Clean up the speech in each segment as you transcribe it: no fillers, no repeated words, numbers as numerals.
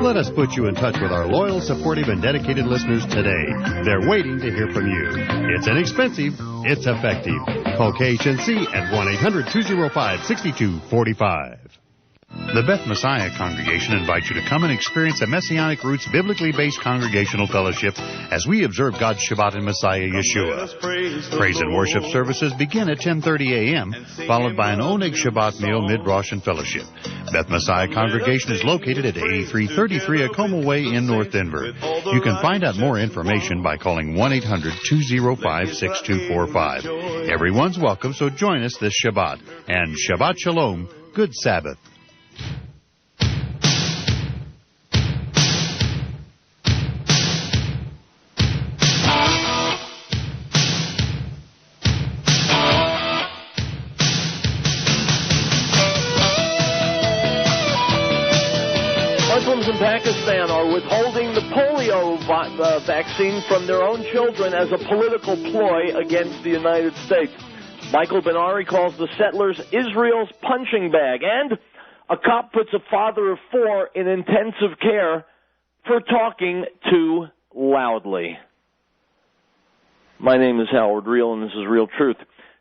Let us put you in touch with our loyal, supportive, and dedicated listeners today. They're waiting to hear from you. It's inexpensive. It's effective. Call KHNC at 1-800-205-6245. The Beth Messiah Congregation invites you to come and experience a Messianic Roots biblically based congregational fellowship as we observe God's Shabbat in Messiah Yeshua. Praise and worship services begin at 10:30 a.m., followed by an Oneg Shabbat meal, mid-Rosh, and fellowship. Beth Messiah Congregation is located at 8333 Acoma Way in North Denver. You can find out more information by calling 1-800-205-6245. Everyone's welcome, so join us this Shabbat. And Shabbat Shalom, good Sabbath. Muslims in Pakistan are withholding the polio vaccine from their own children as a political ploy against the United States. Michael Ben-Ari calls the settlers Israel's punching bag, and a cop puts a father of 4 in intensive care for talking too loudly. My name is Howard Riell, and this is Real Truth.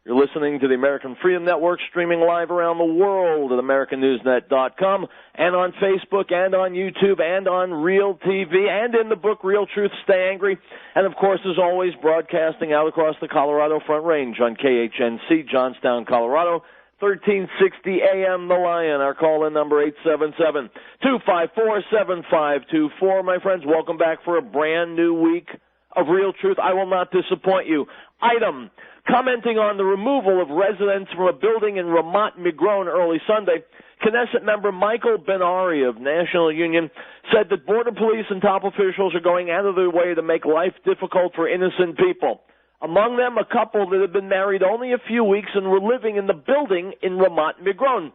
You're listening to the American Freedom Network, streaming live around the world at AmericanNewsNet.com and on Facebook and on YouTube and on Real TV and in the book Real Truth, Stay Angry. And, of course, as always, broadcasting out across the Colorado Front Range on KHNC, Johnstown, Colorado, 1360 AM The Lion. Our call-in number 877-254-7524. My friends, welcome back for a brand new week of Real Truth. I will not disappoint you. Item: commenting on the removal of residents from a building in Ramat Migron early Sunday, Knesset member Michael Ben-Ari of National Union said that border police and top officials are going out of their way to make life difficult for innocent people. Among them, a couple that had been married only a few weeks and were living in the building in Ramat Migron.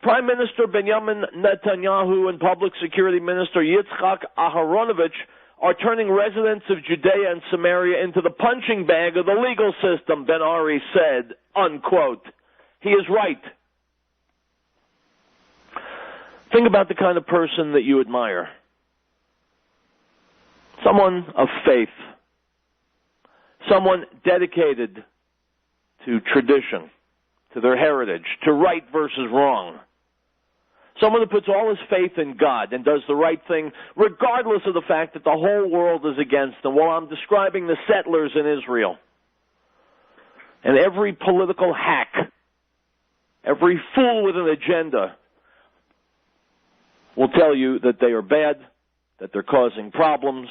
Prime Minister Benjamin Netanyahu and Public Security Minister Yitzhak Aharonovich are turning residents of Judea and Samaria into the punching bag of the legal system, Ben-Ari said, unquote. He is right. Think about the kind of person that you admire. Someone of faith. Someone dedicated to tradition, to their heritage, to right versus wrong. Someone who puts all his faith in God and does the right thing regardless of the fact that the whole world is against him. Well, I'm describing the settlers in Israel. And every political hack, every fool with an agenda will tell you that they are bad, that they're causing problems,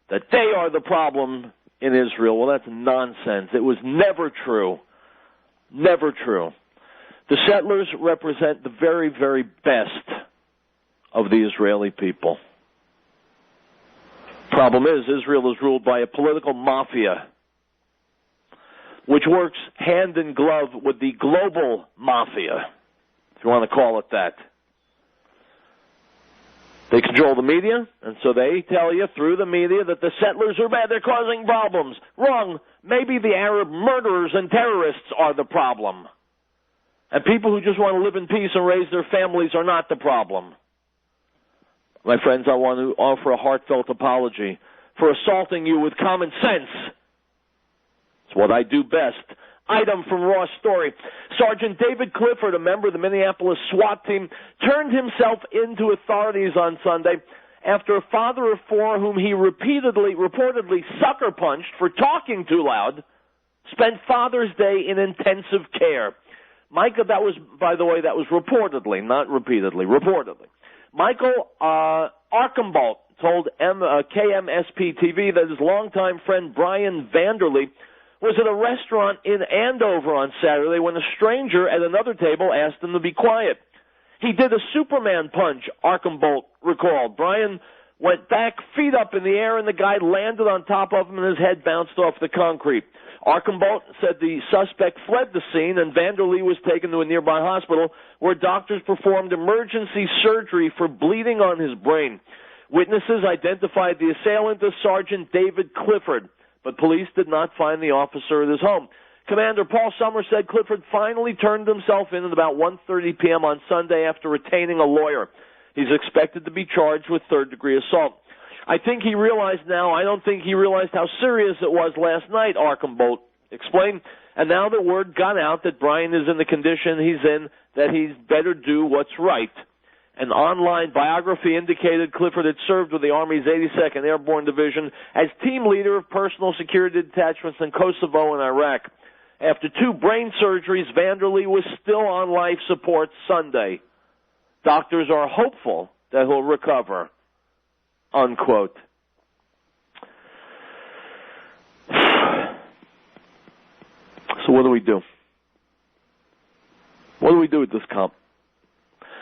that they are the problem in Israel. Well, that's nonsense. It was never true. Never true. The settlers represent the very, very best of the Israeli people. Problem is, Israel is ruled by a political mafia which works hand in glove with the global mafia, if you want to call it that. They control the media, and so they tell you through the media that the settlers are bad, they're causing problems. Wrong. Maybe the Arab murderers and terrorists are the problem. And people who just want to live in peace and raise their families are not the problem. My friends, I want to offer a heartfelt apology for assaulting you with common sense. It's what I do best. Item from Raw Story. Sergeant David Clifford, a member of the Minneapolis SWAT team, turned himself into authorities on Sunday after a father of 4 whom he reportedly sucker punched for talking too loud spent Father's Day in intensive care. Michael, that was, by the way, that was reportedly, not repeatedly, reportedly. Michael Archambault told KMSP-TV that his longtime friend Brian Vanderlee was at a restaurant in Andover on Saturday when a stranger at another table asked him to be quiet. He did a Superman punch, Archambault recalled. Brian went back, feet up in the air, and the guy landed on top of him and his head bounced off the concrete. Archambault said the suspect fled the scene and Vanderlee was taken to a nearby hospital where doctors performed emergency surgery for bleeding on his brain. Witnesses identified the assailant as Sergeant David Clifford, but police did not find the officer at his home. Commander Paul Summers said Clifford finally turned himself in at about 1:30 p.m. on Sunday after retaining a lawyer. He's expected to be charged with third-degree assault. I think he realized now, I don't think he realized how serious it was last night, Archambault explained. And now the word got out that Brian is in the condition he's in, that he's better do what's right. An online biography indicated Clifford had served with the Army's 82nd Airborne Division as team leader of personal security detachments in Kosovo and Iraq. After 2 brain surgeries, Vanderlee was still on life support Sunday. Doctors are hopeful that he'll recover. Unquote. So what do we do? What do we do with this cop?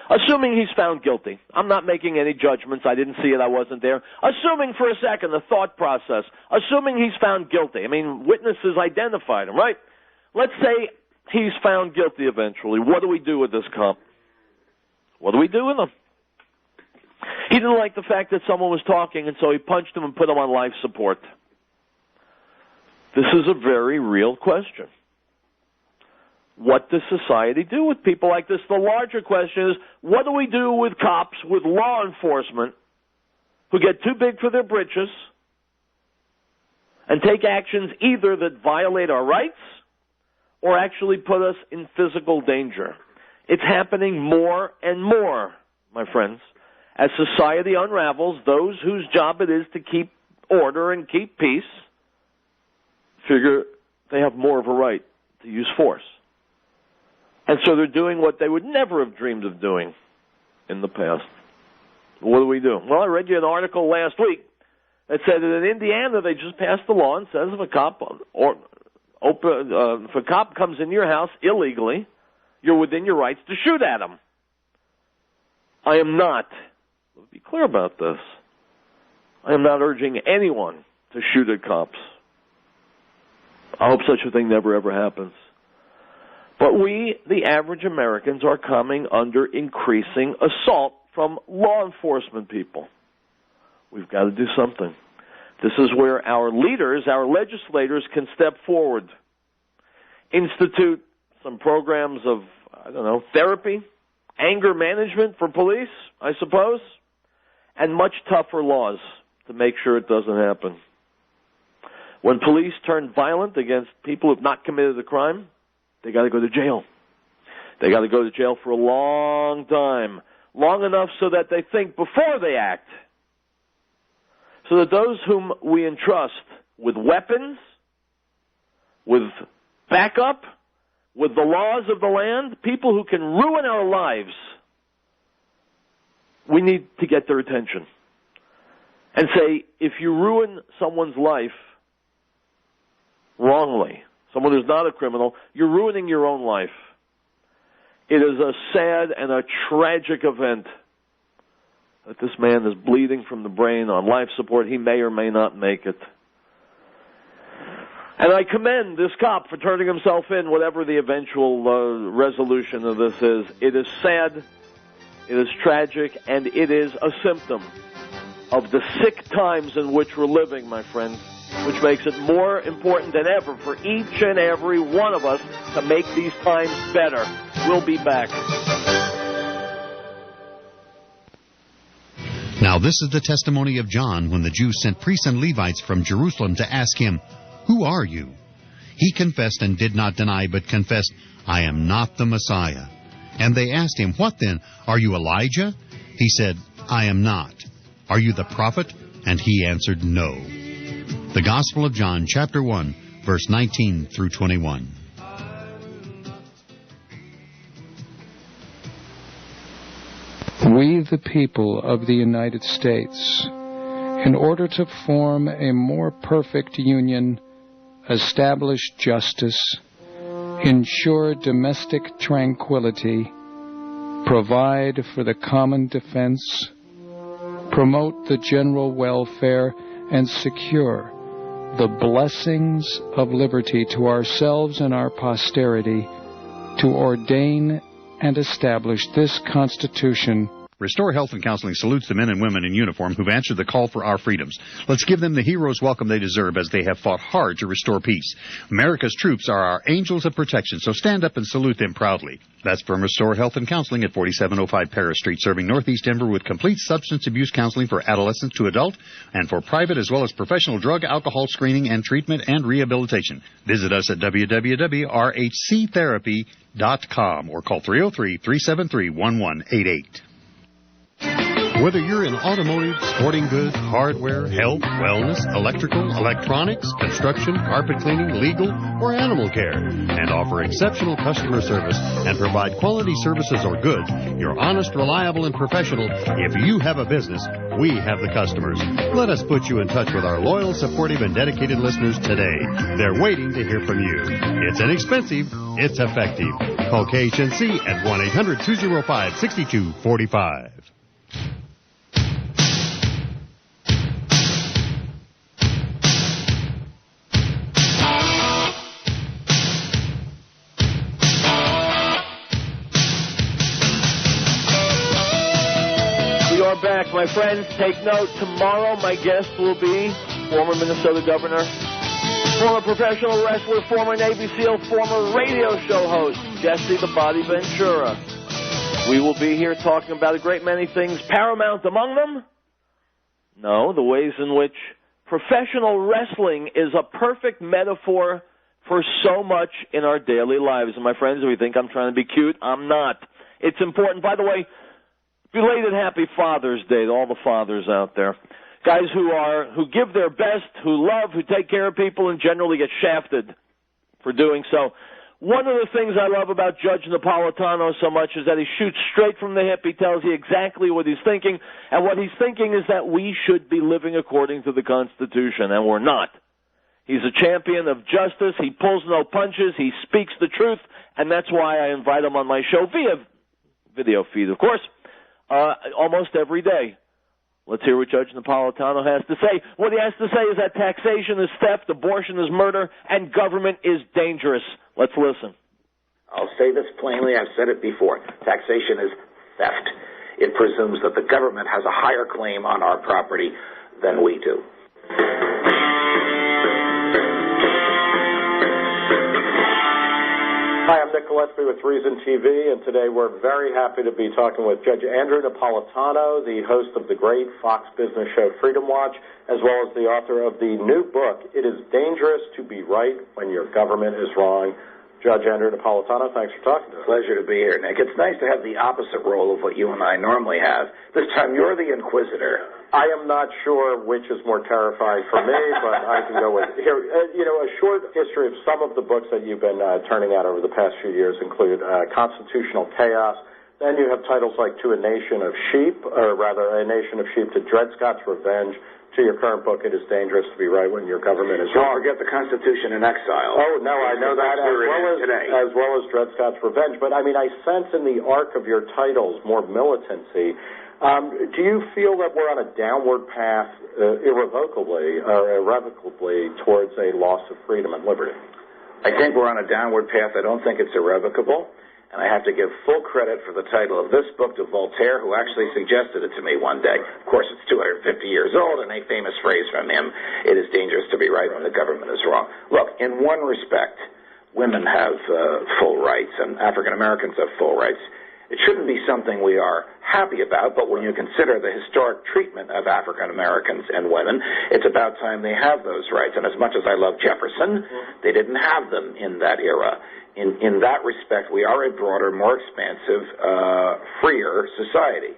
Assuming he's found guilty. I'm not making any judgments. I didn't see it. I wasn't there. Assuming for a second the thought process. Assuming he's found guilty. I mean, witnesses identified him, right? Let's say he's found guilty eventually. What do we do with this cop? What do we do with him? He didn't like the fact that someone was talking, and so he punched him and put him on life support. This is a very real question. What does society do with people like this? The larger question is, what do we do with cops, with law enforcement, who get too big for their britches and take actions either that violate our rights or actually put us in physical danger? It's happening more and more, my friends. As society unravels, those whose job it is to keep order and keep peace figure they have more of a right to use force. And so they're doing what they would never have dreamed of doing in the past. What do we do? Well, I read you an article last week that said that in Indiana they just passed a law and says if a cop if a cop comes into your house illegally, you're within your rights to shoot at him. I am not. Let's be clear about this. I am not urging anyone to shoot at cops. I hope such a thing never ever happens. But we, the average Americans, are coming under increasing assault from law enforcement people. We've got to do something. This is where our leaders, our legislators, can step forward, institute some programs of, therapy, anger management for police, I suppose, and much tougher laws to make sure it doesn't happen. When police turn violent against people who have not committed a crime, they got to go to jail. They got to go to jail for a long time, long enough so that they think before they act, so that those whom we entrust with weapons, with backup, with the laws of the land, people who can ruin our lives, we need to get their attention and say, if you ruin someone's life wrongly, someone who's not a criminal, you're ruining your own life. It is a sad and a tragic event that this man is bleeding from the brain on life support. He may or may not make it. And I commend this cop for turning himself in, whatever the eventual resolution of this is. It is sad, it is tragic, and it is a symptom of the sick times in which we're living, my friends, which makes it more important than ever for each and every one of us to make these times better. We'll be back. Now this is the testimony of John when the Jews sent priests and Levites from Jerusalem to ask him, "Who are you?" He confessed and did not deny, but confessed, "I am not the Messiah." And they asked him, "What then? Are you Elijah?" He said, "I am not." "Are you the prophet?" And he answered, "No." The Gospel of John, chapter 1, verse 19 through 21. We, the people of the United States, in order to form a more perfect union, establish justice, ensure domestic tranquility, provide for the common defense, promote the general welfare, and secure the blessings of liberty to ourselves and our posterity, to ordain and establish this Constitution Restore Health and Counseling salutes the men and women in uniform who've answered the call for our freedoms. Let's give them the hero's welcome they deserve as they have fought hard to restore peace. America's troops are our angels of protection, so stand up and salute them proudly. That's from Restore Health and Counseling at 4705 Paris Street, serving Northeast Denver with complete substance abuse counseling for adolescents to adult and for private as well as professional drug, alcohol screening and treatment and rehabilitation. Visit us at www.rhctherapy.com or call 303-373-1188. Whether you're in automotive, sporting goods, hardware, health, wellness, electrical, electronics, construction, carpet cleaning, legal, or animal care, and offer exceptional customer service and provide quality services or goods, you're honest, reliable, and professional. If you have a business, we have the customers. Let us put you in touch with our loyal, supportive, and dedicated listeners today. They're waiting to hear from you. It's inexpensive. It's effective. Call KHNC at 1-800-205-6245. Back, my friends. Take note. Tomorrow, my guest will be former Minnesota governor, former professional wrestler, former Navy SEAL, former radio show host, Jesse the Body Ventura. We will be here talking about a great many things. Paramount among them? No, the ways in which professional wrestling is a perfect metaphor for so much in our daily lives. And my friends, if you think I'm trying to be cute, I'm not. It's important. By the way, belated happy Father's Day to all the fathers out there. Guys who give their best, who love, who take care of people, and generally get shafted for doing so. One of the things I love about Judge Napolitano so much is that he shoots straight from the hip. He tells you exactly what he's thinking, and what he's thinking is that we should be living according to the Constitution, and we're not. He's a champion of justice. He pulls no punches. He speaks the truth, and that's why I invite him on my show via video feed, of course. Almost every day. Let's hear what Judge Napolitano has to say. What he has to say is that taxation is theft, abortion is murder, and government is dangerous. Let's listen. I'll say this plainly. I've said it before. Taxation is theft. It presumes that the government has a higher claim on our property than we do. Hi, I'm Nick Gillespie with Reason TV, and today we're very happy to be talking with Judge Andrew Napolitano, the host of the great Fox Business show Freedom Watch, as well as the author of the new book, It is Dangerous to Be Right When Your Government is Wrong. Judge Andrew Napolitano, thanks for talking to us. Pleasure to be here, Nick. It's nice to have the opposite role of what you and I normally have. This time you're the inquisitor. I am not sure which is more terrifying for me, but I can go with here. A short history of some of the books that you've been turning out over the past few years include Constitutional Chaos. Then you have titles like To a Nation of Sheep, or rather, A Nation of Sheep to Dred Scott's Revenge. To your current book, It is Dangerous to Be Right When Your Government is Wrong. Don't forget the Constitution in Exile. Oh, no, I know that, as well as Dred Scott's Revenge. But, I sense in the arc of your titles more militancy. Do you feel that we're on a downward path irrevocably towards a loss of freedom and liberty? I think we're on a downward path. I don't think it's irrevocable. And I have to give full credit for the title of this book to Voltaire, who actually suggested it to me one day. Of course, it's 250 years old, and a famous phrase from him, it is dangerous to be right when the government is wrong. Look, in one respect, women have full rights, and African Americans have full rights. It shouldn't be something we are happy about, but when you consider the historic treatment of African Americans and women, it's about time they have those rights. And as much as I love Jefferson, they didn't have them in that era. In that respect, we are a broader, more expansive, freer society.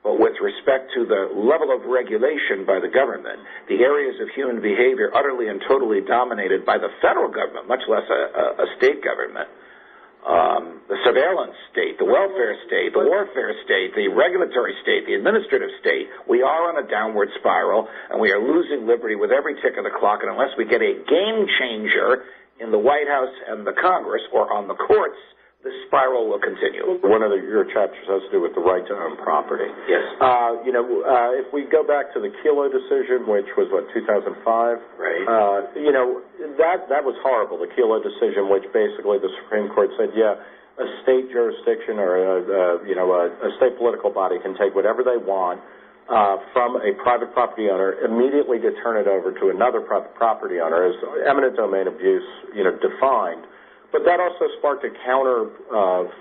But with respect to the level of regulation by the government, the areas of human behavior utterly and totally dominated by the federal government, much less a state government, the surveillance state, the welfare state, the warfare state, the regulatory state, the administrative state, we are on a downward spiral, and we are losing liberty with every tick of the clock, and unless we get a game changer in the White House and the Congress or on the courts, this spiral will continue. One of your chapters has to do with the right to own property. Yes. If we go back to the Kelo decision, which was, 2005? Right. That was horrible, the Kelo decision, which basically the Supreme Court said, a state jurisdiction or a state political body can take whatever they want from a private property owner, immediately to turn it over to another property owner, as eminent domain abuse, defined. But that also sparked a counter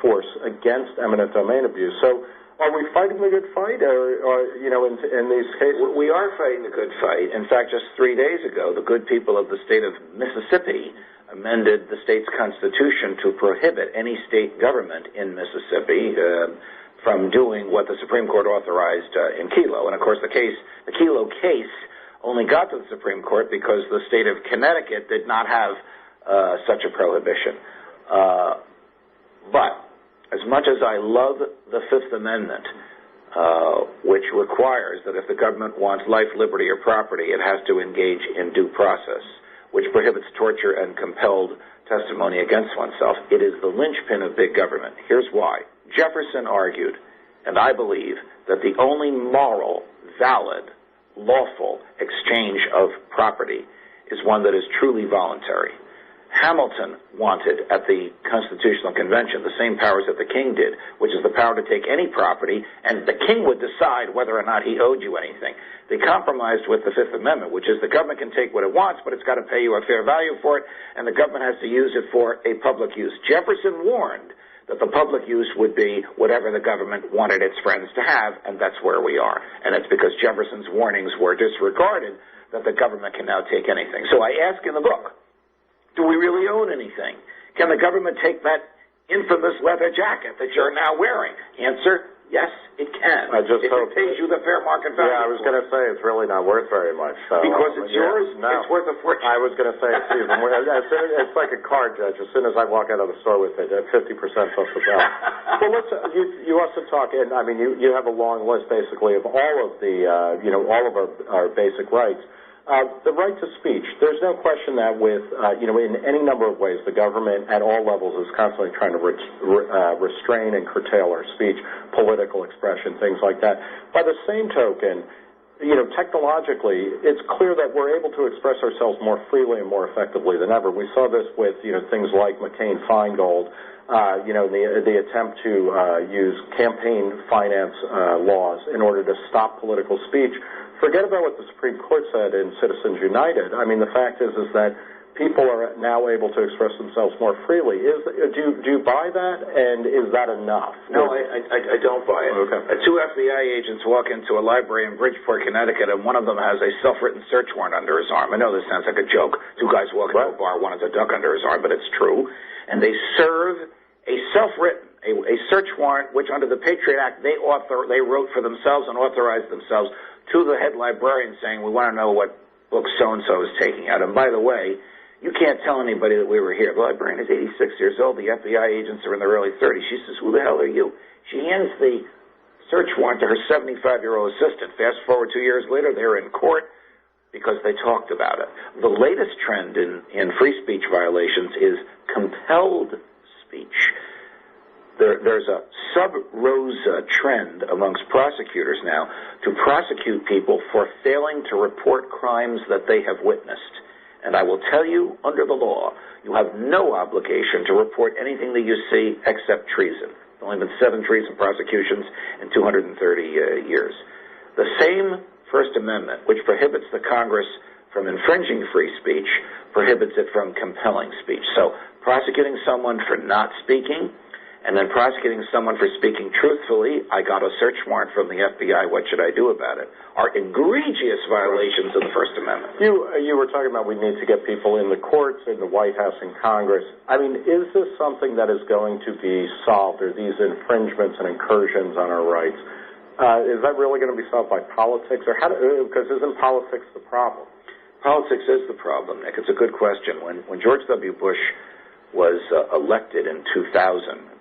force against eminent domain abuse. So, are we fighting the good fight, or in these cases? We are fighting the good fight. In fact, just 3 days ago, the good people of the state of Mississippi amended the state's constitution to prohibit any state government in Mississippi from doing what the Supreme Court authorized in Kelo. And of course, the Kelo case only got to the Supreme Court because the state of Connecticut did not have such a prohibition. But as much as I love the Fifth Amendment, which requires that if the government wants life, liberty, or property, it has to engage in due process, which prohibits torture and compelled testimony against oneself, it is the linchpin of big government. Here's why. Jefferson argued, and I believe, that the only moral, valid, lawful exchange of property is one that is truly voluntary. Hamilton wanted at the Constitutional Convention the same powers that the king did, which is the power to take any property, and the king would decide whether or not he owed you anything. They compromised with the Fifth Amendment, which is the government can take what it wants, but it's got to pay you a fair value for it, and the government has to use it for a public use. Jefferson warned that the public use would be whatever the government wanted its friends to have, and that's where we are. And it's because Jefferson's warnings were disregarded that the government can now take anything. So I ask in the book, do we really own anything? Can the government take that infamous leather jacket that you're now wearing? Answer, yes, it can. I just hope it pays you the fair market value. Yeah, I was going to say it's really not worth very much. So, because it's yours? No. It's worth a fortune. I was going to say it's like a car, Judge. As soon as I walk out of the store with it, 50% off the bill. Well, you also talk, and I mean, you have a long list basically of all of the all of our basic rights. The right to speech, there's no question that with, in any number of ways, the government at all levels is constantly trying to restrain and curtail our speech, political expression, things like that. By the same token, technologically, it's clear that we're able to express ourselves more freely and more effectively than ever. We saw this with, things like McCain-Feingold, the attempt to use campaign finance laws in order to stop political speech. Forget about what the Supreme Court said in Citizens United. I mean, the fact is that people are now able to express themselves more freely. Do you buy that, and is that enough? No, I don't buy it. Okay. Two FBI agents walk into a library in Bridgeport, Connecticut, and one of them has a self-written search warrant under his arm. I know this sounds like a joke. Two guys walk into a bar, one has a duck under his arm, but it's true. And they serve a self-written, a search warrant, which under the Patriot Act they wrote for themselves and authorized themselves to the head librarian saying, we want to know what book so-and-so is taking out. And by the way, you can't tell anybody that we were here. The librarian is 86 years old. The FBI agents are in their early 30s. She says, who the hell are you? She hands the search warrant to her 75-year-old assistant. Fast forward 2 years later, they're in court because they talked about it. The latest trend in free speech violations is compelled speech. There's a sub-rosa trend amongst prosecutors now to prosecute people for failing to report crimes that they have witnessed. And I will tell you, under the law, you have no obligation to report anything that you see except treason. There have only been 7 treason prosecutions in 230 years. The same First Amendment, which prohibits the Congress from infringing free speech, prohibits it from compelling speech. So prosecuting someone for not speaking, and then prosecuting someone for speaking truthfully, I got a search warrant from the FBI, what should I do about it, are egregious violations of the First Amendment. You were talking about we need to get people in the courts, in the White House, and Congress. I mean, is this something that is going to be solved, or these infringements and incursions on our rights? Is that really going to be solved by politics, or because isn't politics the problem? Politics is the problem, Nick. It's a good question. When George W. Bush was elected in 2000,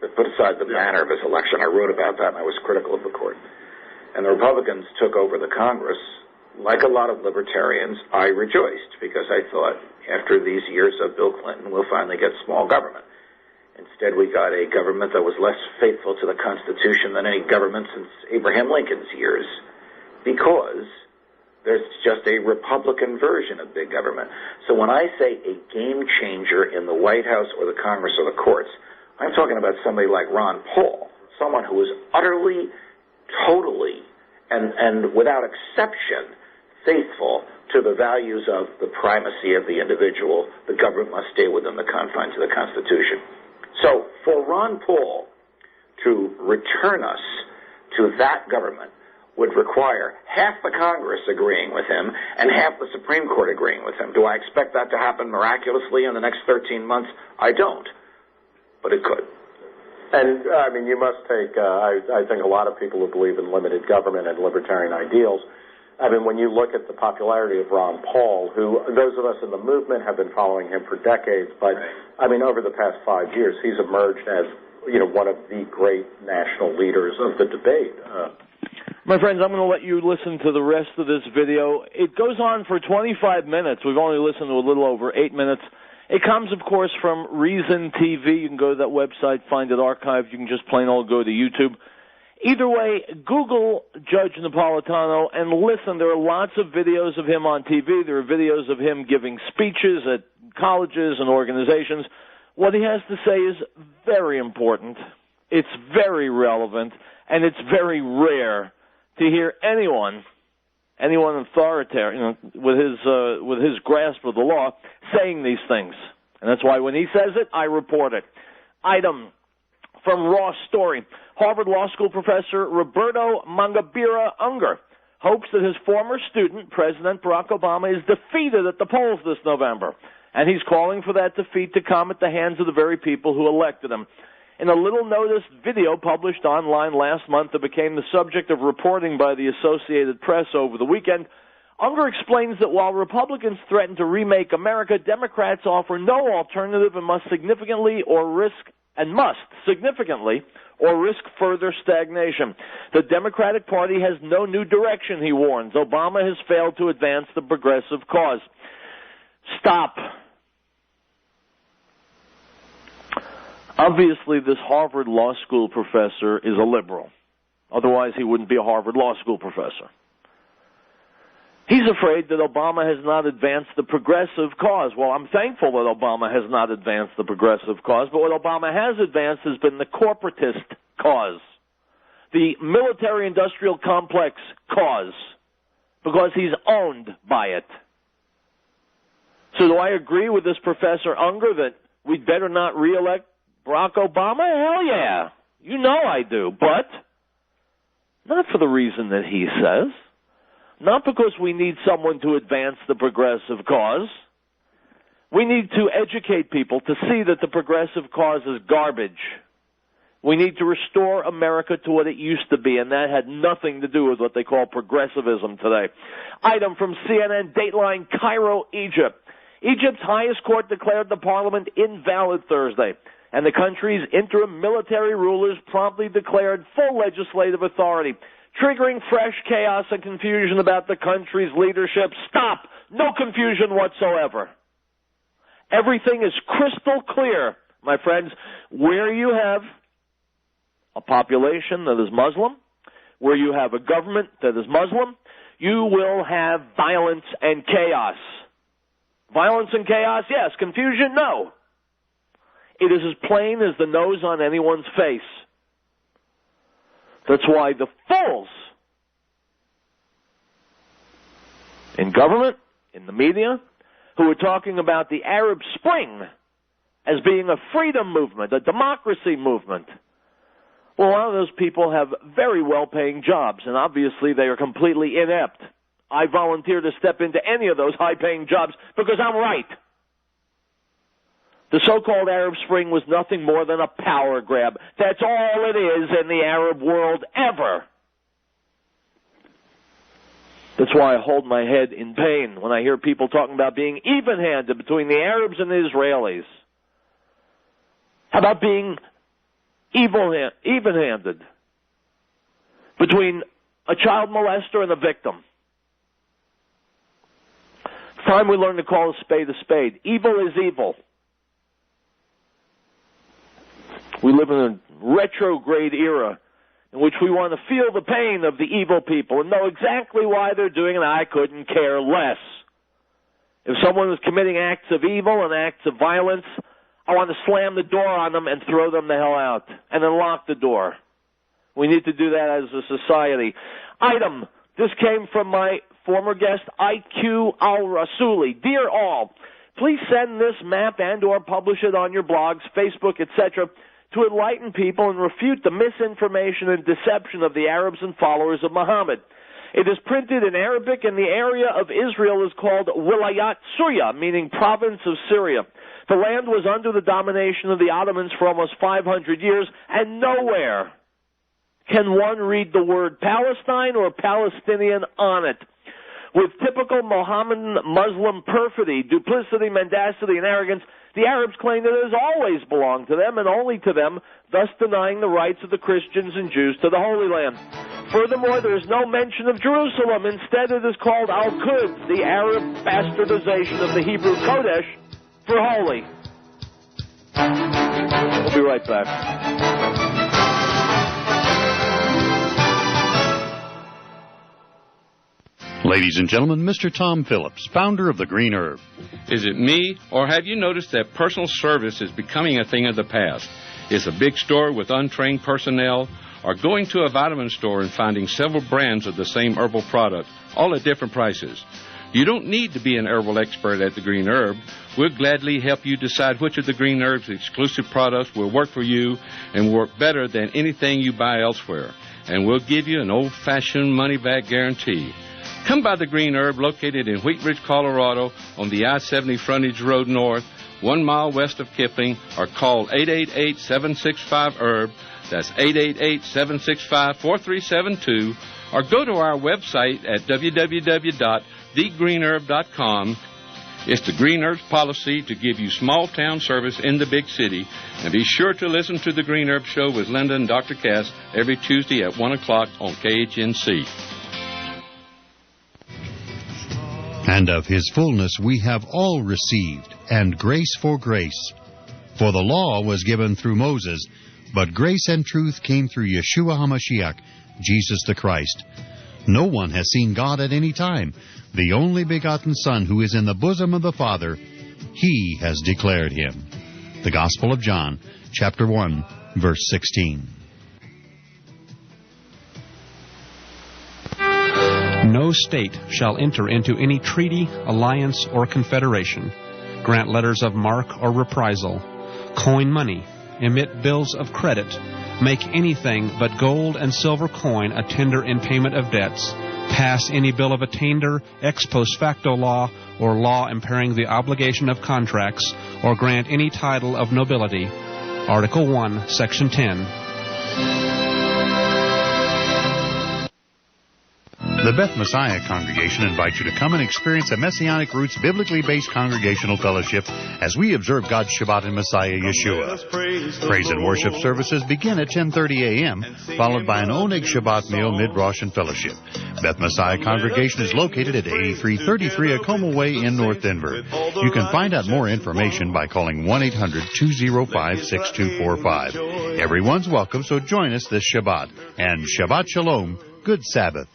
but put aside the manner of his election, I wrote about that and I was critical of the court. And the Republicans took over the Congress. Like a lot of libertarians, I rejoiced because I thought after these years of Bill Clinton, we'll finally get small government. Instead, we got a government that was less faithful to the Constitution than any government since Abraham Lincoln's years, because there's just a Republican version of big government. So when I say a game changer in the White House or the Congress or the courts, I'm talking about somebody like Ron Paul, someone who is utterly, totally, and without exception, faithful to the values of the primacy of the individual. The government must stay within the confines of the Constitution. So for Ron Paul to return us to that government would require half the Congress agreeing with him and half the Supreme Court agreeing with him. Do I expect that to happen miraculously in the next 13 months? I don't. But it could. And, I mean, you must take, I think a lot of people who believe in limited government and libertarian ideals, I mean, when you look at the popularity of Ron Paul, who those of us in the movement have been following him for decades, but, I mean, over the past 5 years, he's emerged as, you know, one of the great national leaders of the debate. My friends, I'm going to let you listen to the rest of this video. It goes on for 25 minutes. We've only listened to a little over 8 minutes. It comes, of course, from Reason TV. You can go to that website, find it archived. You can just plain old go to YouTube. Either way, Google Judge Napolitano and listen. There are lots of videos of him on TV. There are videos of him giving speeches at colleges and organizations. What he has to say is very important. It's very relevant, and it's very rare to hear anyone authoritarian, with his grasp of the law, saying these things. And that's why when he says it, I report it. Item from Raw Story. Harvard Law School professor Roberto Mangabira Unger hopes that his former student, President Barack Obama, is defeated at the polls this November. And he's calling for that defeat to come at the hands of the very people who elected him. In a little-noticed video published online last month that became the subject of reporting by the Associated Press over the weekend, Unger explains that while Republicans threaten to remake America, Democrats offer no alternative and must significantly or risk further stagnation. The Democratic Party has no new direction, he warns. Obama has failed to advance the progressive cause. Stop. Obviously, this Harvard Law School professor is a liberal. Otherwise, he wouldn't be a Harvard Law School professor. He's afraid that Obama has not advanced the progressive cause. Well, I'm thankful that Obama has not advanced the progressive cause, but what Obama has advanced has been the corporatist cause, the military-industrial complex cause, because he's owned by it. So do I agree with this Professor Unger that we'd better not reelect Barack Obama? Hell yeah. You know I do. But not for the reason that he says. Not because we need someone to advance the progressive cause. We need to educate people to see that the progressive cause is garbage. We need to restore America to what it used to be, and that had nothing to do with what they call progressivism today. Item from CNN, Dateline, Cairo, Egypt. Egypt's highest court declared the parliament invalid Thursday, and the country's interim military rulers promptly declared full legislative authority, triggering fresh chaos and confusion about the country's leadership. Stop! No confusion whatsoever. Everything is crystal clear, my friends. Where you have a population that is Muslim, where you have a government that is Muslim, you will have violence and chaos. Violence and chaos, yes. Confusion, no. It is as plain as the nose on anyone's face. That's why the fools in government, in the media, who are talking about the Arab Spring as being a freedom movement, a democracy movement, well, a lot of those people have very well-paying jobs, and obviously they are completely inept. I volunteer to step into any of those high-paying jobs because I'm right. The so-called Arab Spring was nothing more than a power grab. That's all it is in the Arab world ever. That's why I hold my head in pain when I hear people talking about being even-handed between the Arabs and the Israelis. How about being even-handed between a child molester and a victim? It's time we learn to call a spade a spade. Evil is evil. We live in a retrograde era in which we want to feel the pain of the evil people and know exactly why they're doing it. I couldn't care less. If someone is committing acts of evil and acts of violence, I want to slam the door on them and throw them the hell out, and then lock the door. We need to do that as a society. Item, this came from my former guest, IQ Al-Rasuli. Dear all, please send this map and or publish it on your blogs, Facebook, etc., to enlighten people and refute the misinformation and deception of the Arabs and followers of Muhammad. It is printed in Arabic, and the area of Israel is called Wilayat Surya, meaning province of Syria. The land was under the domination of the Ottomans for almost 500 years, and nowhere can one read the word Palestine or Palestinian on it. With typical Mohammedan Muslim perfidy, duplicity, mendacity, and arrogance, the Arabs claim that it has always belonged to them and only to them, thus denying the rights of the Christians and Jews to the Holy Land. Furthermore, there is no mention of Jerusalem. Instead, it is called Al-Quds, the Arab bastardization of the Hebrew Kodesh, for holy. We'll be right back. Ladies and gentlemen, Mr. Tom Phillips, founder of the Green Herb. Is it me, or have you noticed that personal service is becoming a thing of the past? Is a big store with untrained personnel, or going to a vitamin store and finding several brands of the same herbal product, all at different prices? You don't need to be an herbal expert at the Green Herb. We'll gladly help you decide which of the Green Herb's exclusive products will work for you and work better than anything you buy elsewhere. And we'll give you an old-fashioned money-back guarantee. Come by the Green Herb, located in Wheat Ridge, Colorado, on the I-70 frontage road north, 1 mile west of Kipling, or call 888-765-HERB. That's 888-765-4372. Or go to our website at www.thegreenherb.com. It's the Green Herb's policy to give you small-town service in the big city. And be sure to listen to the Green Herb Show with Linda and Dr. Cass every Tuesday at 1 o'clock on KHNC. And of his fullness we have all received, and grace for grace. For the law was given through Moses, but grace and truth came through Yeshua HaMashiach, Jesus the Christ. No one has seen God at any time. The only begotten Son, who is in the bosom of the Father, He has declared Him. The Gospel of John, chapter 1, verse 16. No state shall enter into any treaty, alliance, or confederation, grant letters of marque or reprisal, coin money, emit bills of credit, make anything but gold and silver coin a tender in payment of debts, pass any bill of attainder, ex post facto law, or law impairing the obligation of contracts, or grant any title of nobility. Article 1, Section 10. The Beth Messiah congregation invites you to come and experience a Messianic Roots biblically based congregational fellowship as we observe God's Shabbat in Messiah Yeshua. Praise and worship services begin at 10:30 a.m., followed by an Oneg Shabbat meal, mid-Rosh and fellowship. Beth Messiah congregation is located at 8333 Acoma Way in North Denver. You can find out more information by calling 1-800-205-6245. Everyone's welcome, so join us this Shabbat. And Shabbat Shalom, good Sabbath.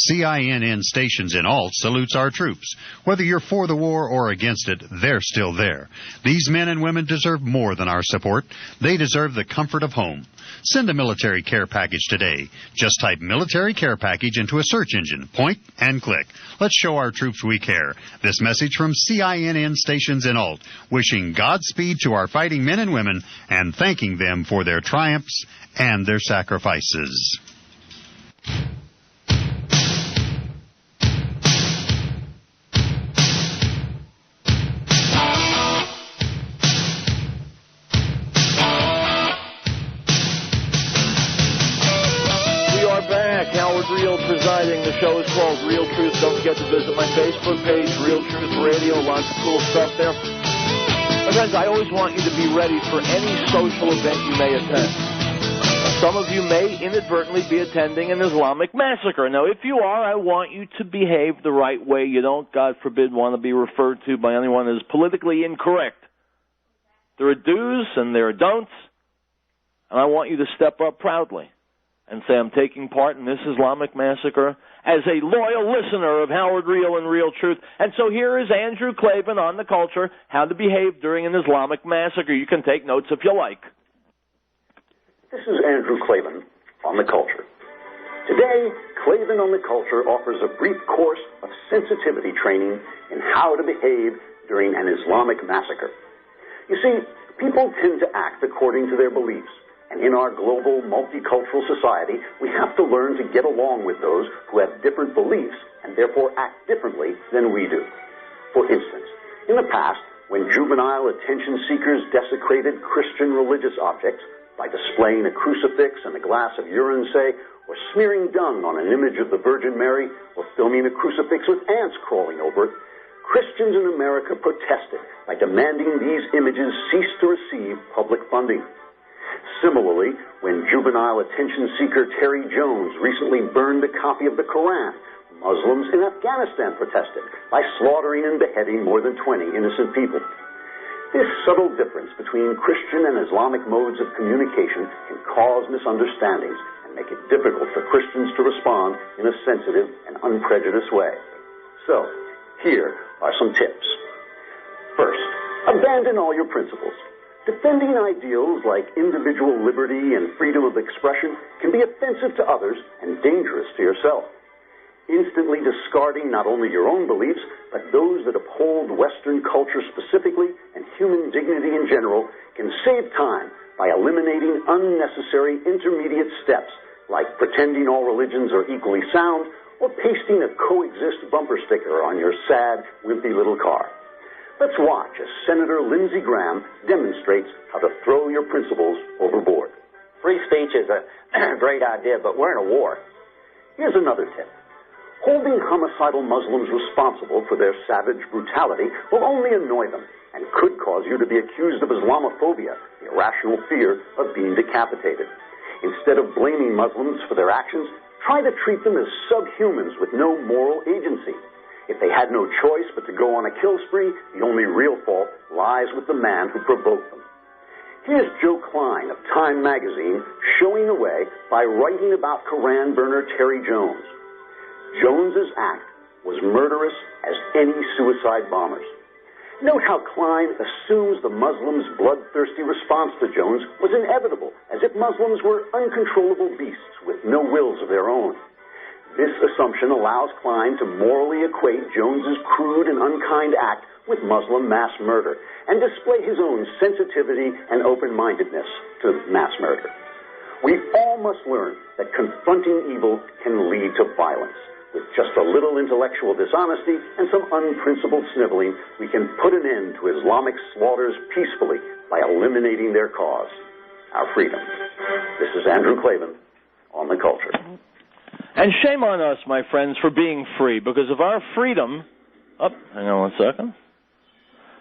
CINN Stations in Alt salutes our troops. Whether you're for the war or against it, they're still there. These men and women deserve more than our support. They deserve the comfort of home. Send a military care package today. Just type military care package into a search engine, point, and click. Let's show our troops we care. This message from CINN Stations in Alt, wishing Godspeed to our fighting men and women and thanking them for their triumphs and their sacrifices. Riell presiding. The show is called Real Truth. Don't forget to visit my Facebook page, Real Truth Radio. Lots of cool stuff there. My friends, I always want you to be ready for any social event you may attend. Some of you may inadvertently be attending an Islamic massacre. Now, if you are, I want you to behave the right way. You don't, God forbid, want to be referred to by anyone as politically incorrect. There are do's and there are don'ts, and I want you to step up proudly and say I'm taking part in this Islamic massacre as a loyal listener of Howard Riell and Real Truth. And so here is Andrew Klavan on The Culture, how to behave during an Islamic massacre. You can take notes if you like. This is Andrew Klavan on The Culture. Today, Klavan on The Culture offers a brief course of sensitivity training in how to behave during an Islamic massacre. You see, people tend to act according to their beliefs. And in our global multicultural society, we have to learn to get along with those who have different beliefs and therefore act differently than we do. For instance, in the past, when juvenile attention seekers desecrated Christian religious objects by displaying a crucifix and a glass of urine, say, or smearing dung on an image of the Virgin Mary, or filming a crucifix with ants crawling over it, Christians in America protested by demanding these images cease to receive public funding. Similarly, when juvenile attention seeker Terry Jones recently burned a copy of the Koran, Muslims in Afghanistan protested by slaughtering and beheading more than 20 innocent people. This subtle difference between Christian and Islamic modes of communication can cause misunderstandings and make it difficult for Christians to respond in a sensitive and unprejudiced way. So, here are some tips. First, abandon all your principles. Defending ideals like individual liberty and freedom of expression can be offensive to others and dangerous to yourself. Instantly discarding not only your own beliefs, but those that uphold Western culture specifically and human dignity in general can save time by eliminating unnecessary intermediate steps like pretending all religions are equally sound or pasting a coexist bumper sticker on your sad, wimpy little car. Let's watch as Senator Lindsey Graham demonstrates how to throw your principles overboard. Free speech is a great idea, but we're in a war. Here's another tip. Holding homicidal Muslims responsible for their savage brutality will only annoy them and could cause you to be accused of Islamophobia, the irrational fear of being decapitated. Instead of blaming Muslims for their actions, try to treat them as subhumans with no moral agency. If they had no choice but to go on a kill spree, the only real fault lies with the man who provoked them. Here's Joe Klein of Time magazine showing the way by writing about Koran burner Terry Jones. Jones's act was murderous as any suicide bombers. Note how Klein assumes the Muslims' bloodthirsty response to Jones was inevitable, as if Muslims were uncontrollable beasts with no wills of their own. This assumption allows Klein to morally equate Jones's crude and unkind act with Muslim mass murder and display his own sensitivity and open-mindedness to mass murder. We all must learn that confronting evil can lead to violence. With just a little intellectual dishonesty and some unprincipled sniveling, we can put an end to Islamic slaughters peacefully by eliminating their cause, our freedom. This is Andrew Klavan on The Culture. And shame on us, my friends, for being free, because if our freedom... hang on one second.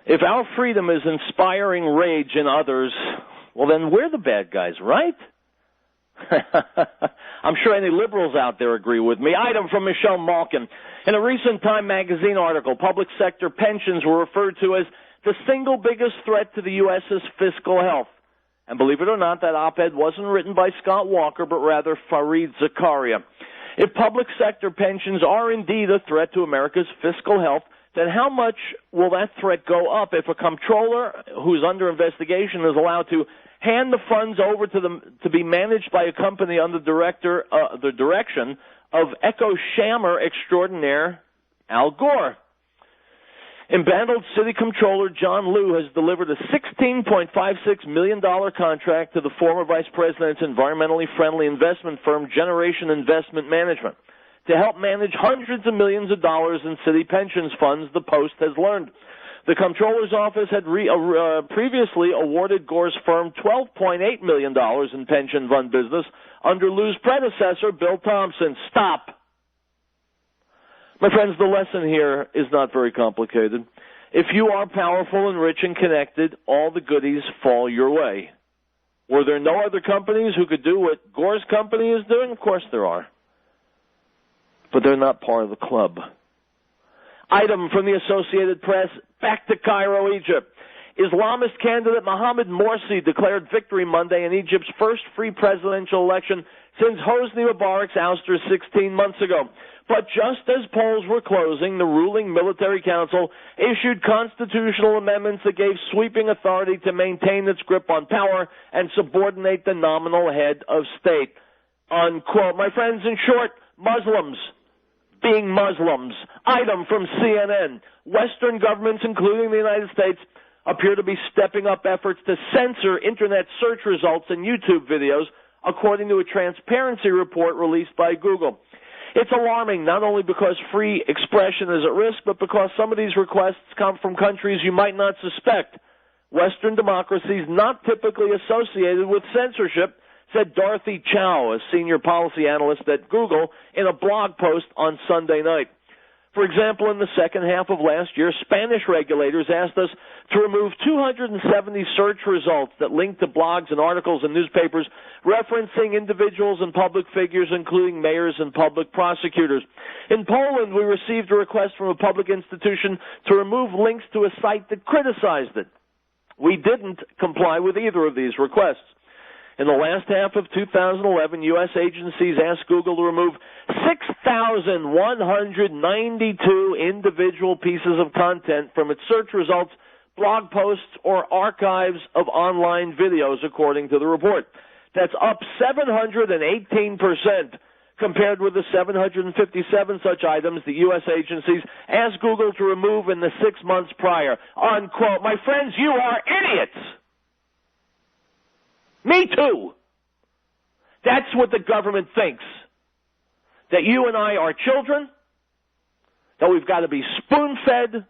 If our freedom is inspiring rage in others, well, then we're the bad guys, right? I'm sure any liberals out there agree with me. Item from Michelle Malkin. In a recent Time magazine article, public sector pensions were referred to as the single biggest threat to the U.S.'s fiscal health. And believe it or not, that op-ed wasn't written by Scott Walker, but rather Fareed Zakaria. If public sector pensions are indeed a threat to America's fiscal health, then how much will that threat go up if a comptroller who's under investigation is allowed to hand the funds over to be managed by a company under the direction of echo shammer extraordinaire Al Gore? Embattled City Comptroller John Liu has delivered a $16.56 million contract to the former Vice President's environmentally friendly investment firm Generation Investment Management to help manage hundreds of millions of dollars in city pensions funds, the Post has learned. The Comptroller's Office had previously awarded Gore's firm $12.8 million in pension fund business under Liu's predecessor, Bill Thompson. Stop. My friends, the lesson here is not very complicated. If you are powerful and rich and connected, all the goodies fall your way. Were there no other companies who could do what Gore's company is doing? Of course there are. But they're not part of the club. Item from the Associated Press, back to Cairo, Egypt. Islamist candidate Mohamed Morsi declared victory Monday in Egypt's first free presidential election since Hosni Mubarak's ouster 16 months ago. But just as polls were closing, the ruling military council issued constitutional amendments that gave sweeping authority to maintain its grip on power and subordinate the nominal head of state. Unquote. My friends, in short, Muslims being Muslims. Item from CNN. Western governments, including the United States, appear to be stepping up efforts to censor Internet search results and YouTube videos, according to a transparency report released by Google. It's alarming not only because free expression is at risk, but because some of these requests come from countries you might not suspect. Western democracies not typically associated with censorship, said Dorothy Chow, a senior policy analyst at Google, in a blog post on Sunday night. For example, in the second half of last year, Spanish regulators asked us to remove 270 search results that linked to blogs and articles and newspapers referencing individuals and public figures, including mayors and public prosecutors. In Poland, we received a request from a public institution to remove links to a site that criticized it. We didn't comply with either of these requests. In the last half of 2011, U.S. agencies asked Google to remove 6,192 individual pieces of content from its search results, blog posts, or archives of online videos, according to the report. That's up 718% compared with the 757 such items the U.S. agencies asked Google to remove in the 6 months prior. Unquote. My friends, you are idiots. Me too. That's what the government thinks. That you and I are children, that we've got to be spoon-fed,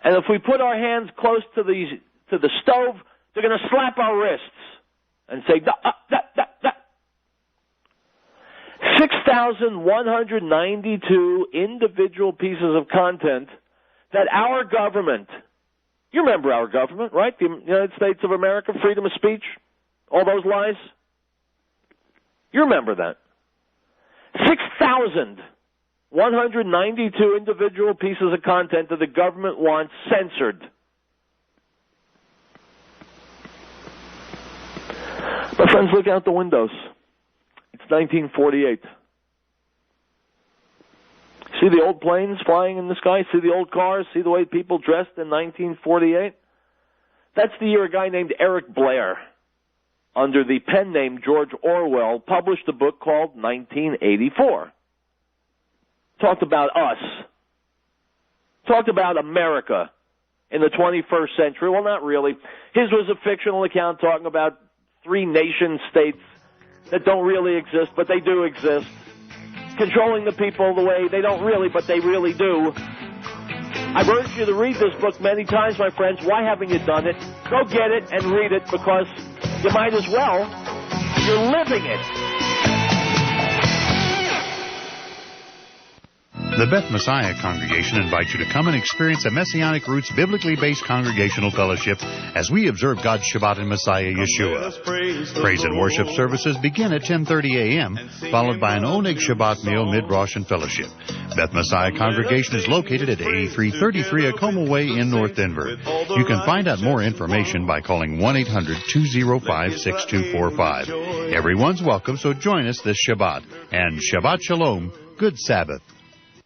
and if we put our hands close to the stove, they're going to slap our wrists and say, 6,192 individual pieces of content that our government, you remember our government, right? The United States of America, freedom of speech, all those lies. You remember that. 6,192 individual pieces of content that the government wants censored. My friends, look out the windows. It's 1948. See the old planes flying in the sky? See the old cars? See the way people dressed in 1948? That's the year a guy named Eric Blair, under the pen name George Orwell, published a book called 1984. Talked about us. Talked about America in the 21st century. Well, not really. His was a fictional account talking about 3 nation-states that don't really exist, but they do exist. Controlling the people the way they don't really, but they really do. I've urged you to read this book many times, my friends. Why haven't you done it? Go get it and read it, because you might as well. You're living it. The Beth Messiah congregation invites you to come and experience a Messianic Roots biblically based congregational fellowship as we observe God's Shabbat in Messiah Yeshua. Praise and worship services begin at 10:30 a.m., followed by an Oneg Shabbat meal, mid-Rosh, and fellowship. Beth Messiah congregation is located at 8333 Acoma Way in North Denver. You can find out more information by calling 1-800-205-6245. Everyone's welcome, so join us this Shabbat. And Shabbat Shalom, good Sabbath.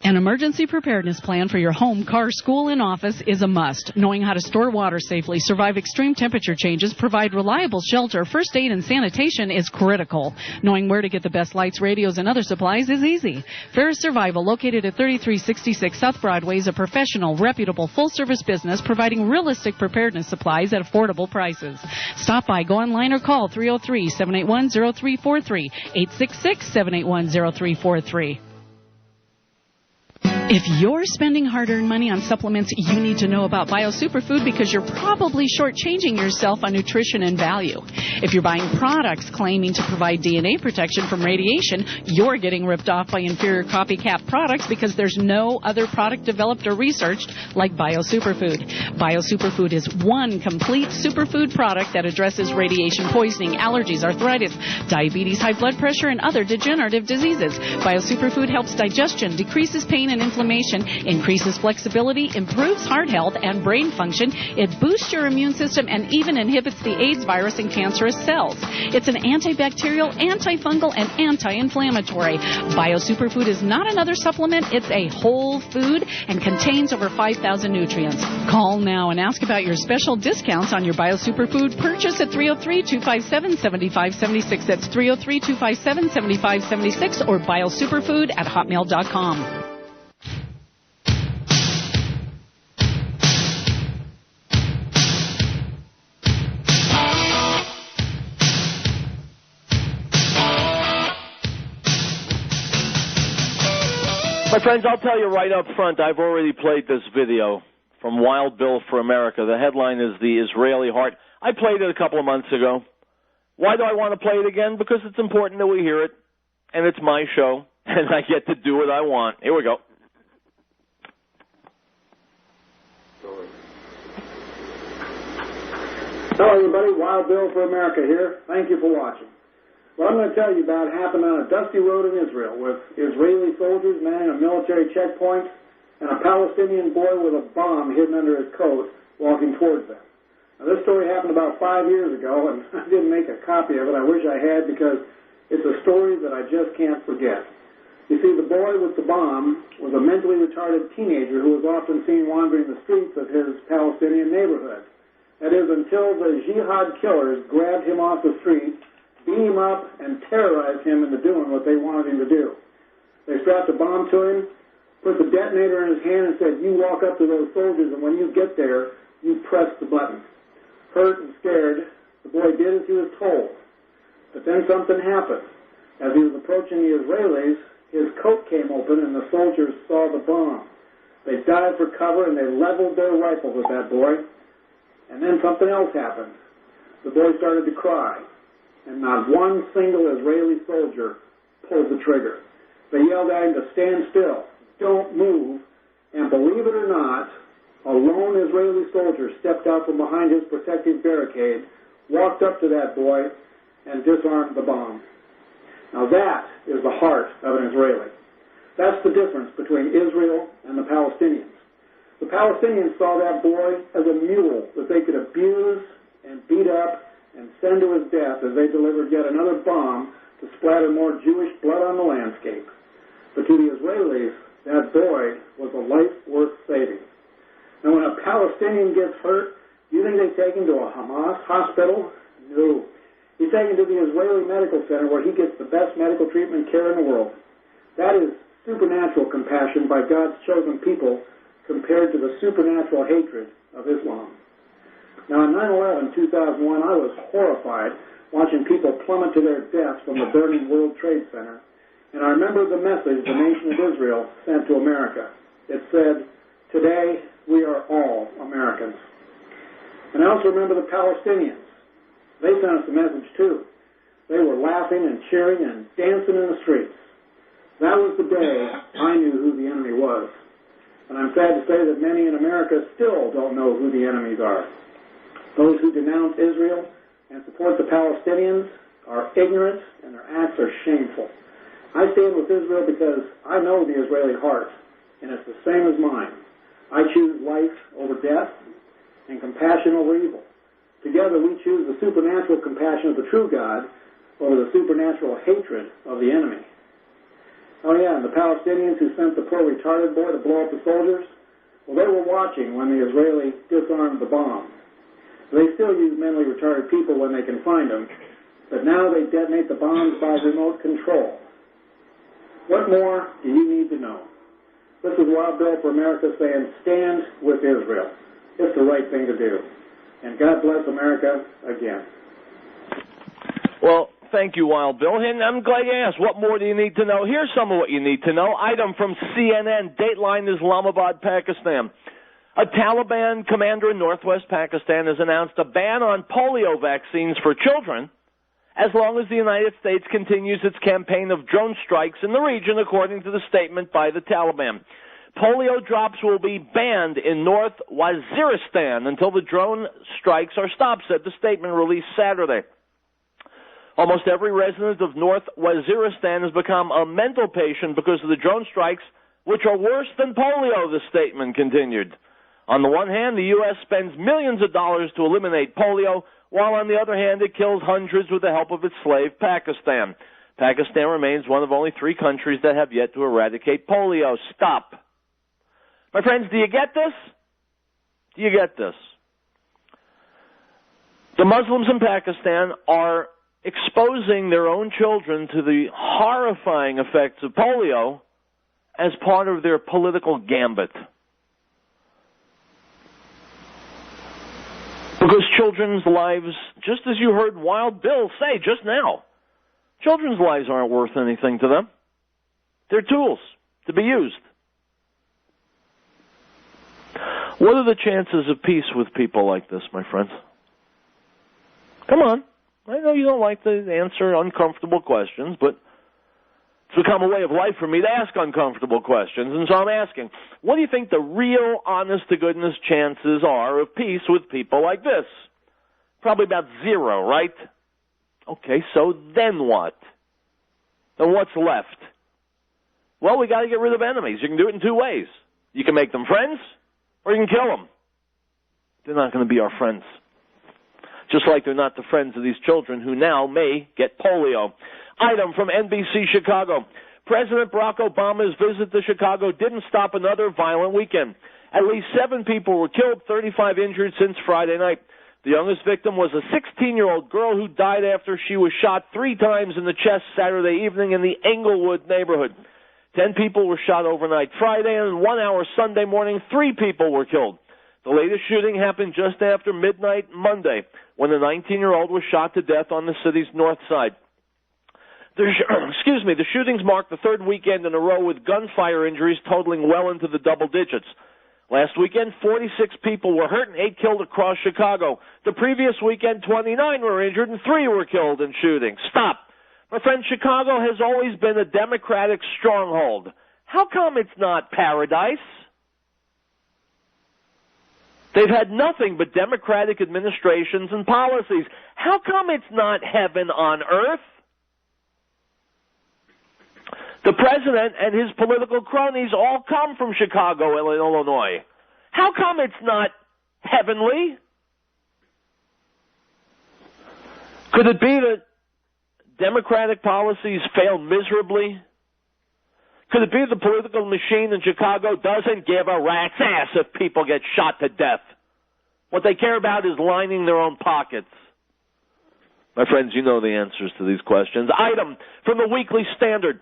An emergency preparedness plan for your home, car, school, and office is a must. Knowing how to store water safely, survive extreme temperature changes, provide reliable shelter, first aid, and sanitation is critical. Knowing where to get the best lights, radios, and other supplies is easy. Ferris Survival, located at 3366 South Broadway, is a professional, reputable, full-service business providing realistic preparedness supplies at affordable prices. Stop by, go online, or call 303-781-0343, 866-781-0343. If you're spending hard-earned money on supplements, you need to know about Bio Superfood, because you're probably shortchanging yourself on nutrition and value. If you're buying products claiming to provide DNA protection from radiation, you're getting ripped off by inferior copycat products, because there's no other product developed or researched like Bio Superfood. Bio Superfood is one complete superfood product that addresses radiation poisoning, allergies, arthritis, diabetes, high blood pressure, and other degenerative diseases. Bio Superfood helps digestion, decreases pain and inflammation, inflammation, increases flexibility, improves heart health and brain function. It boosts your immune system and even inhibits the AIDS virus in cancerous cells. It's an antibacterial, antifungal, and anti-inflammatory. BioSuperfood is not another supplement. It's a whole food and contains over 5,000 nutrients. Call now and ask about your special discounts on your BioSuperfood purchase at 303-257-7576. That's 303-257-7576 or biosuperfood@hotmail.com. My friends, I'll tell you right up front, I've already played this video from Wild Bill for America. The headline is The Israeli Heart. I played it a couple of months ago. Why do I want to play it again? Because it's important that we hear it, and it's my show, and I get to do what I want. Here we go. Hello, everybody. Wild Bill for America here. Thank you for watching. What I'm going to tell you about happened on a dusty road in Israel with Israeli soldiers manning a military checkpoint and a Palestinian boy with a bomb hidden under his coat walking towards them. Now, this story happened about 5 years ago, and I didn't make a copy of it. I wish I had, because it's a story that I just can't forget. You see, the boy with the bomb was a mentally retarded teenager who was often seen wandering the streets of his Palestinian neighborhood. That is, until the jihad killers grabbed him off the street, beat him up, and terrorized him into doing what they wanted him to do. They strapped a bomb to him, put the detonator in his hand, and said, "You walk up to those soldiers, and when you get there, you press the button." Hurt and scared, the boy did as he was told. But then something happened. As he was approaching the Israelis, his coat came open, and the soldiers saw the bomb. They dived for cover, and they leveled their rifles at that boy. And then something else happened. The boy started to cry, and not one single Israeli soldier pulled the trigger. They yelled at him to stand still, don't move, and believe it or not, a lone Israeli soldier stepped out from behind his protective barricade, walked up to that boy, and disarmed the bomb. Now that is the heart of an Israeli. That's the difference between Israel and the Palestinians. The Palestinians saw that boy as a mule that they could abuse and beat up and send to his death as they delivered yet another bomb to splatter more Jewish blood on the landscape. But to the Israelis, that boy was a life worth saving. Now, when a Palestinian gets hurt, do you think they take him to a Hamas hospital? No. He's taken to the Israeli Medical Center, where he gets the best medical treatment and care in the world. That is supernatural compassion by God's chosen people compared to the supernatural hatred of Islam. Now, on 9/11, 2001, I was horrified watching people plummet to their deaths from the burning World Trade Center. And I remember the message the nation of Israel sent to America. It said, "Today, we are all Americans." And I also remember the Palestinians. They sent us a message, too. They were laughing and cheering and dancing in the streets. That was the day I knew who the enemy was. And I'm sad to say that many in America still don't know who the enemies are. Those who denounce Israel and support the Palestinians are ignorant, and their acts are shameful. I stand with Israel because I know the Israeli heart, and it's the same as mine. I choose life over death and compassion over evil. Together we choose the supernatural compassion of the true God over the supernatural hatred of the enemy. Oh yeah, and the Palestinians who sent the poor retarded boy to blow up the soldiers, well, they were watching when the Israeli disarmed the bomb. They still use mentally retarded people when they can find them, but now they detonate the bombs by remote control. What more do you need to know? This is Wild Bill for America saying, stand with Israel. It's the right thing to do. And God bless America again. Well, thank you, Wild Bill. And I'm glad you asked. What more do you need to know? Here's some of what you need to know. Item from CNN, Dateline, Islamabad, Pakistan. A Taliban commander in northwest Pakistan has announced a ban on polio vaccines for children as long as the United States continues its campaign of drone strikes in the region, according to the statement by the Taliban. Polio drops will be banned in North Waziristan until the drone strikes are stopped, said the statement released Saturday. Almost every resident of North Waziristan has become a mental patient because of the drone strikes which are worse than polio, the statement continued. On the one hand, the U.S. spends millions of dollars to eliminate polio, while on the other hand, it kills hundreds with the help of its slave, Pakistan. Pakistan remains one of only 3 countries that have yet to eradicate polio. Stop. My friends, do you get this? Do you get this? The Muslims in Pakistan are exposing their own children to the horrifying effects of polio as part of their political gambit. Because children's lives, just as you heard Wild Bill say just now, children's lives aren't worth anything to them. They're tools to be used. What are the chances of peace with people like this, my friends? Come on. I know you don't like to answer uncomfortable questions, but it's become a way of life for me to ask uncomfortable questions, and so I'm asking, what do you think the real, honest-to-goodness chances are of peace with people like this? Probably about 0, right? Okay, so then what? Then what's left? Well, we got to get rid of enemies. You can do it in 2 ways. You can make them friends, or you can kill them. They're not going to be our friends. Just like they're not the friends of these children who now may get polio. Item from NBC Chicago. President Barack Obama's visit to Chicago didn't stop another violent weekend. At least 7 people were killed, 35 injured since Friday night. The youngest victim was a 16-year-old girl who died after she was shot 3 times in the chest Saturday evening in the Englewood neighborhood. 10 people were shot overnight Friday, and in 1 hour Sunday morning, 3 people were killed. The latest shooting happened just after midnight Monday, when the 19-year-old was shot to death on the city's north side. The shootings marked the 3rd weekend in a row with gunfire injuries totaling well into the double digits. Last weekend, 46 people were hurt and 8 killed across Chicago. The previous weekend, 29 were injured and 3 were killed in shootings. Stop. My friend, Chicago has always been a Democratic stronghold. How come it's not paradise? They've had nothing but Democratic administrations and policies. How come it's not heaven on earth? The president and his political cronies all come from Chicago, Illinois. How come it's not heavenly? Could it be that Democratic policies fail miserably? Could it be the political machine in Chicago doesn't give a rat's ass if people get shot to death? What they care about is lining their own pockets. My friends, you know the answers to these questions. Item from the Weekly Standard.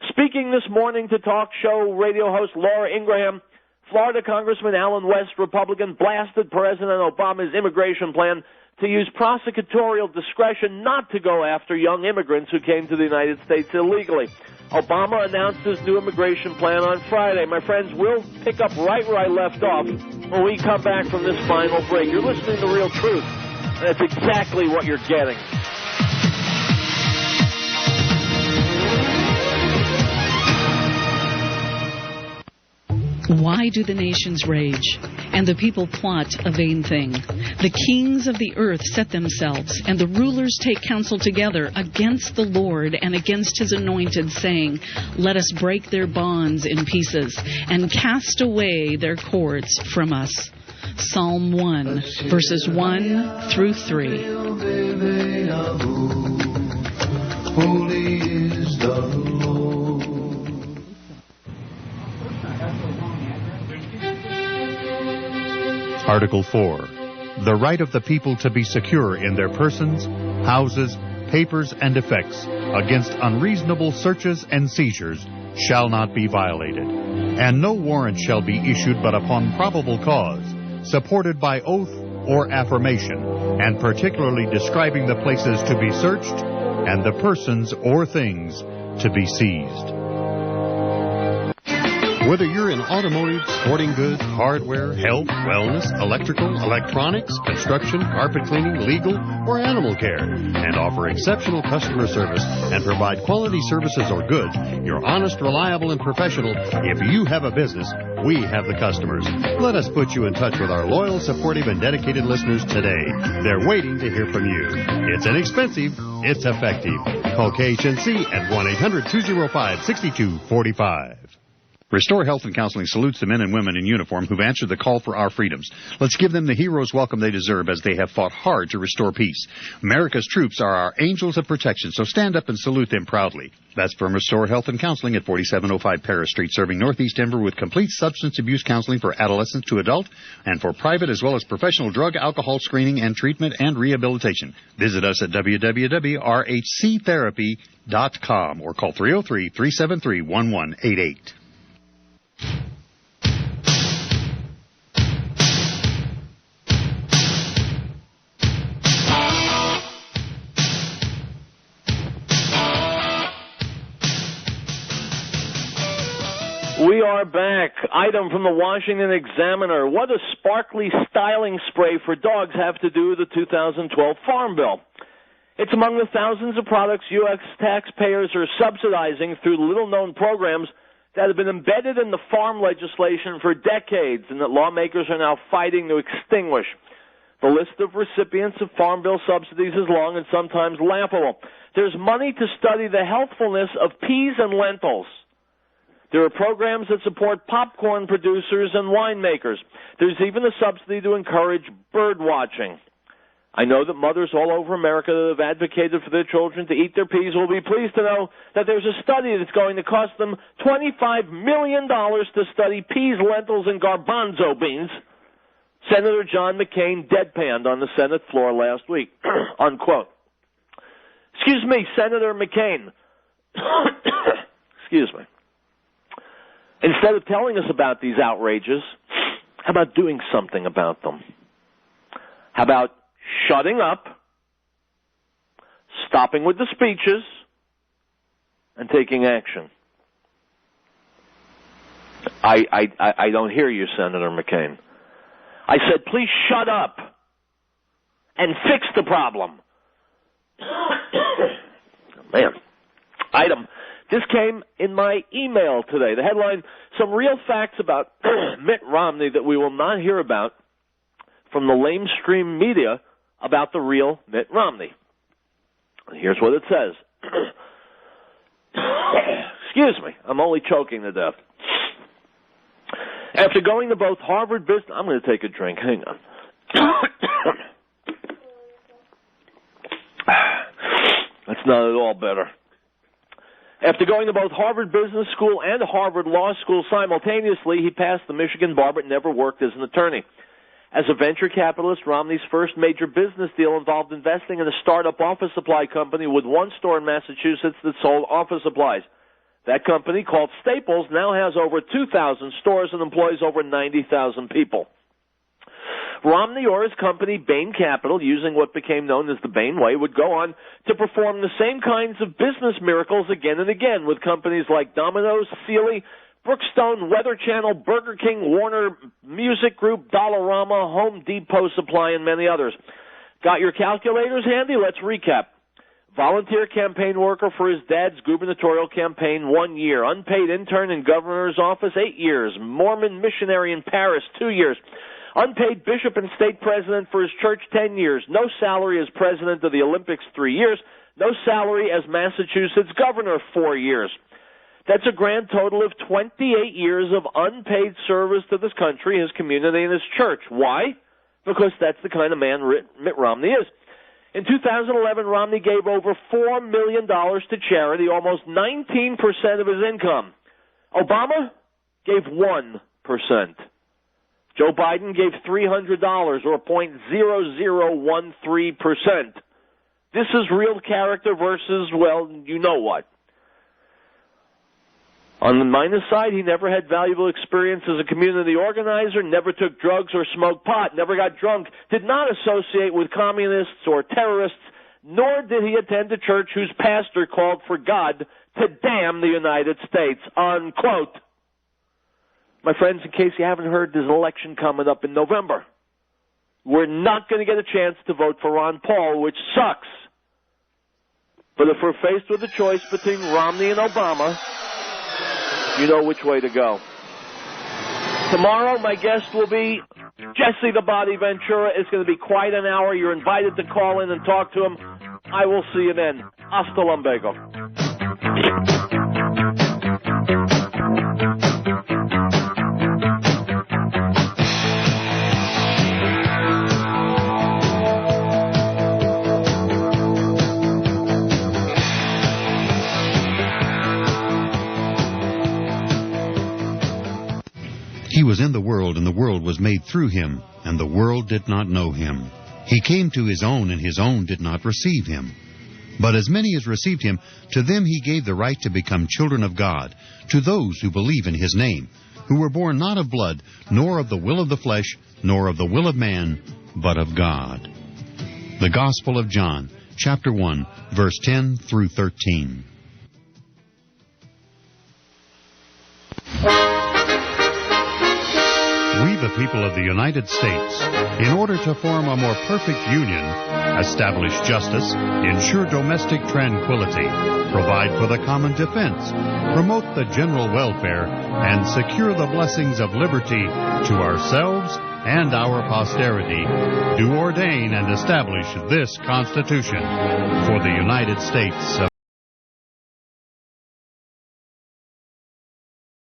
Speaking this morning to talk show radio host Laura Ingraham, Florida Congressman Alan West, Republican, blasted President Obama's immigration plan to use prosecutorial discretion not to go after young immigrants who came to the United States illegally. Obama announced his new immigration plan on Friday. My friends, we'll pick up right where I left off when we come back from this final break. You're listening to Real Truth, and that's exactly what you're getting. Why do the nations rage, and the people plot a vain thing? The kings of the earth set themselves, and the rulers take counsel together against the Lord and against his anointed, saying, let us break their bonds in pieces, and cast away their cords from us. Psalm 1, verses 1 through 3. Holy is the Lord. Article 4. The right of the people to be secure in their persons, houses, papers, and effects against unreasonable searches and seizures shall not be violated, and no warrant shall be issued but upon probable cause, supported by oath or affirmation, and particularly describing the places to be searched and the persons or things to be seized. Whether you're in automotive, sporting goods, hardware, health, wellness, electrical, electronics, construction, carpet cleaning, legal, or animal care, and offer exceptional customer service and provide quality services or goods, you're honest, reliable, and professional. If you have a business, we have the customers. Let us put you in touch with our loyal, supportive, and dedicated listeners today. They're waiting to hear from you. It's inexpensive. It's effective. Call KHNC at 1-800-205-6245. Restore Health and Counseling salutes the men and women in uniform who've answered the call for our freedoms. Let's give them the hero's welcome they deserve as they have fought hard to restore peace. America's troops are our angels of protection, so stand up and salute them proudly. That's from Restore Health and Counseling at 4705 Paris Street, serving Northeast Denver with complete substance abuse counseling for adolescents to adult and for private as well as professional drug, alcohol screening and treatment and rehabilitation. Visit us at www.rhctherapy.com or call 303-373-1188. We are back. Item from the Washington Examiner. What does sparkly styling spray for dogs have to do with the 2012 Farm Bill? It's among the thousands of products U.S. taxpayers are subsidizing through little-known programs that have been embedded in the farm legislation for decades and that lawmakers are now fighting to extinguish. The list of recipients of Farm Bill subsidies is long and sometimes laughable. There's money to study the healthfulness of peas and lentils. There are programs that support popcorn producers and winemakers. There's even a subsidy to encourage bird watching. I know that mothers all over America that have advocated for their children to eat their peas will be pleased to know that there's a study that's going to cost them $25 million to study peas, lentils, and garbanzo beans. Senator John McCain deadpanned on the Senate floor last week. Unquote. Excuse me, Senator McCain. Excuse me. Instead of telling us about these outrages, how about doing something about them? How about shutting up, stopping with the speeches, and taking action? I don't hear you, Senator McCain. I said, please shut up and fix the problem. Man. Item. This came in my email today. The headline, some real facts about Mitt Romney that we will not hear about from the lamestream media about the real Mitt Romney. And here's what it says. Excuse me, I'm only choking to death. After going to both Harvard Business... I'm going to take a drink. Hang on. That's not at all better. After going to both Harvard Business School and Harvard Law School simultaneously, he passed the Michigan bar but never worked as an attorney. As a venture capitalist, Romney's first major business deal involved investing in a startup office supply company with one store in Massachusetts that sold office supplies. That company, called Staples, now has over 2,000 stores and employs over 90,000 people. Romney or his company, Bain Capital, using what became known as the Bain Way, would go on to perform the same kinds of business miracles again and again with companies like Domino's, Sealy, Brookstone, Weather Channel, Burger King, Warner Music Group, Dollarama, Home Depot Supply, and many others. Got your calculators handy? Let's recap. Volunteer campaign worker for his dad's gubernatorial campaign, 1 year. Unpaid intern in governor's office, 8 years. Mormon missionary in Paris, 2 years. Unpaid bishop and state president for his church, 10 years. No salary as president of the Olympics, 3 years. No salary as Massachusetts governor, 4 years. That's a grand total of 28 years of unpaid service to this country, his community, and his church. Why? Because that's the kind of man Mitt Romney is. In 2011, Romney gave over $4 million to charity, almost 19% of his income. Obama gave 1%. Joe Biden gave $300, or 0.0013%. This is real character versus, well, you know what. On the minus side, he never had valuable experience as a community organizer, never took drugs or smoked pot, never got drunk, did not associate with communists or terrorists, nor did he attend a church whose pastor called for God to damn the United States, unquote. My friends, in case you haven't heard, there's an election coming up in November. We're not going to get a chance to vote for Ron Paul, which sucks. But if we're faced with a choice between Romney and Obama, you know which way to go. Tomorrow, my guest will be Jesse the Body Ventura. It's going to be quite an hour. You're invited to call in and talk to him. I will see you then. Hasta lumbago. He was in the world, and the world was made through him, and the world did not know him. He came to his own, and his own did not receive him. But as many as received him, to them he gave the right to become children of God, to those who believe in his name, who were born not of blood, nor of the will of the flesh, nor of the will of man, but of God. The Gospel of John, chapter 1, verse 10 through 13. We, the people of the United States, in order to form a more perfect union, establish justice, ensure domestic tranquility, provide for the common defense, promote the general welfare, and secure the blessings of liberty to ourselves and our posterity, do ordain and establish this Constitution for the United States of